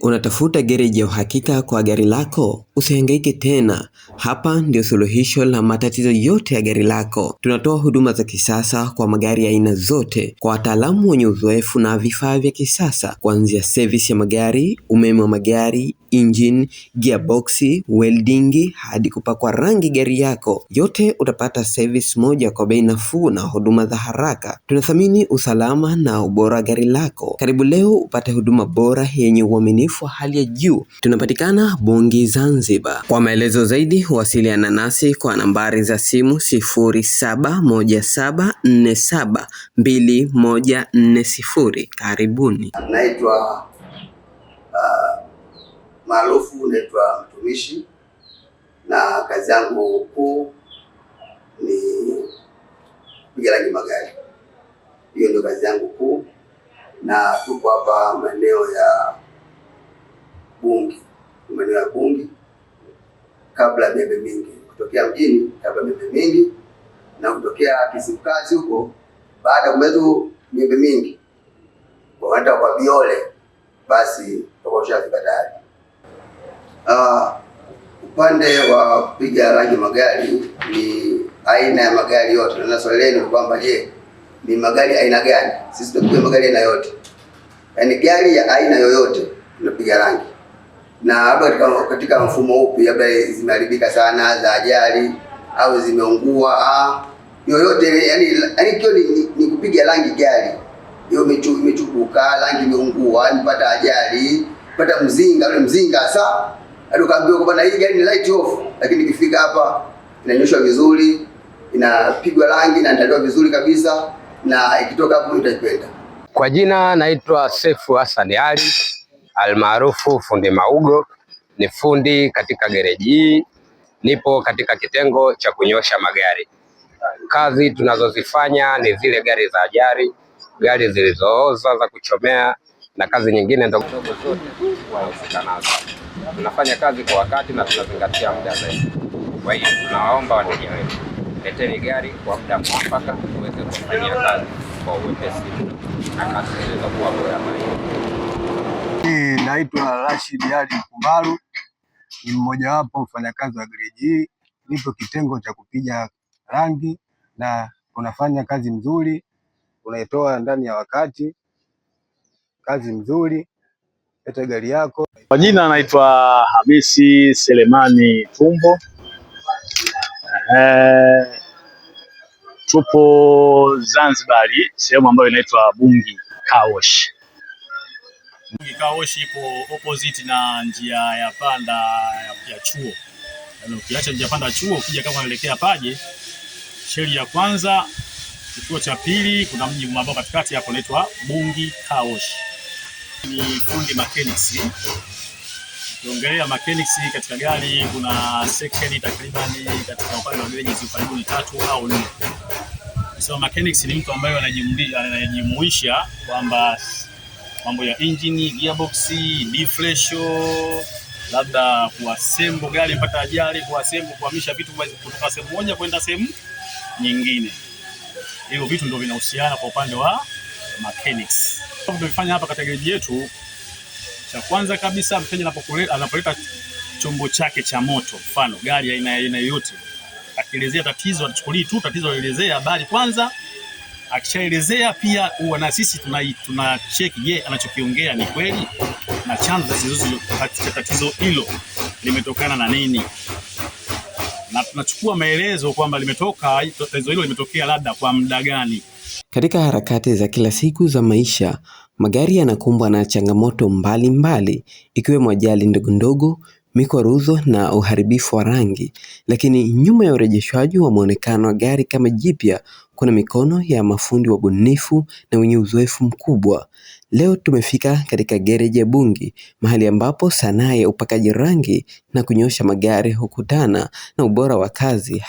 Unatafuta gereji ya uhakika kwa gari lako? Usihangaike tena. Hapa ndio suluhisho la matatizo yote ya gari lako. Tunatoa huduma za kisasa kwa magari ya aina zote, kwa wataalamu wenye uzoefu na vifaa vya kisasa, kuanzia service ya magari, umeme wa magari, engine, gearboxi, welding hadi kupakwa rangi gari yako. Yote utapata service moja kwa bei nafuu na huduma za haraka. Tunathamini usalama na ubora gari lako. Karibu leo upate huduma bora yenye uaminifu wa hali ya juu. Tunapatikana Bungi, Zanzibar. Kwa maelezo zaidi wasiliana nasi kwa nambari za simu 0717472140. Karibuni. Naitwa maarufu naitwa Mtumishi, na kazi yangu kuu ni kupiga rangi magari. Hiyo ndio kazi yangu kuu, na tuko hapa maeneo ya Bungi, kabla ya Miembe Mingi, kutokea mjini kabla ya Miembe Mingi, na kutokea Kizimkazi huko baada ya kumetu Miembe Mingi wanaenda kwa Biole, basi tukoshafika tayari. Upande wa kupiga rangi magari ni aina ya magari yote, na swali lenu ni kwamba je, ni magari aina gani? Sisi tunapiga magari aina yote, yaani gari ya aina yoyote tunapiga rangi, na labda katika mfumo upi, labda zimeharibika sana za ajali au zimeungua, yoyote yani kio ni kupiga rangi gari hiyo, imechukuka rangi, imeungua, imepata ajali, pata mzinga, ule mzinga sasa hadi ukaambiwa kwamba hii gari ni light off, lakini ikifika hapa inanyoshwa vizuri, inapigwa rangi na inaandaliwa vizuri kabisa, na ikitoka hapo itakwenda. Kwa jina naitwa Sefu Hassan Ali almaarufu Fundi Maugo. Ni fundi katika gereji hii, nipo katika kitengo cha kunyosha magari. Kazi tunazozifanya ni zile gari za ajali, gari zilizooza za kuchomea, na kazi nyingine ndogo ndogo zote tunahusika nazo. Tunafanya kazi kwa wakati na tunazingatia muda zaidi. Kwa hiyo tunawaomba wateja wetu, leteni gari kwa muda mwafaka tuweze kufanyia kazi kwa uwepesi na kazi zilizokuwa bora zaidi. Naitwa Rashid Ali Kumbaru, ni mmoja wapo mfanyakazi wa gereji hii. Nipo kitengo cha kupiga rangi na unafanya kazi nzuri, unaitoa ndani ya wakati, kazi nzuri. Leta gari yako. Kwa jina naitwa Hamisi Selemani Tumbo. Tupo Zanzibar, sehemu ambayo inaitwa Bungi Car Wash. Bungi Car Wash ipo opposite na njia ya panda ya chuo. Yaani ukiacha njia panda ya chuo ukija kama unaelekea Paje, sheli ya kwanza, kituo cha pili, kuna mji ambao katikati hapo unaitwa Bungi Car Wash. Ni fundi mechanics. Ukiongelea mechanics katika gari kuna section takriban katika upande wa gereji ziko karibu 3 au 4. So mechanics ni mtu ambaye anajumuisha kwamba mambo ya engine, gearbox, differential, labda kuassemble gari mpaka ajali, kuassemble, kuhamisha vitu kutoka sehemu moja kwenda sehemu nyingine. Hivyo vitu ndio vinahusiana kwa upande wa mechanics. Tunafanya hapa katika gereji yetu, cha kwanza kabisa mteja anapoleta chombo chake cha moto, mfano gari aina yoyote, akielezea tatizo, atachukulia tu tatizo, aelezea habari kwanza. Akishaelezea pia huwa na sisi tuna check, je, anachokiongea ni kweli na chanzo cha tatizo hilo limetokana na nini, na tunachukua maelezo kwamba tatizo hilo limetokea labda kwa muda gani. Katika harakati za kila siku za maisha, magari yanakumbwa na changamoto mbalimbali, ikiwemo ajali ndogo ndogo, mikwaruzo na uharibifu wa rangi. Lakini nyuma ya urejeshwaji wa muonekano wa gari kama jipya, kuna mikono ya mafundi wabunifu na wenye uzoefu mkubwa. Leo tumefika katika gereji ya Bungi, mahali ambapo sanaa ya upakaji rangi na kunyosha magari hukutana na ubora wa kazi.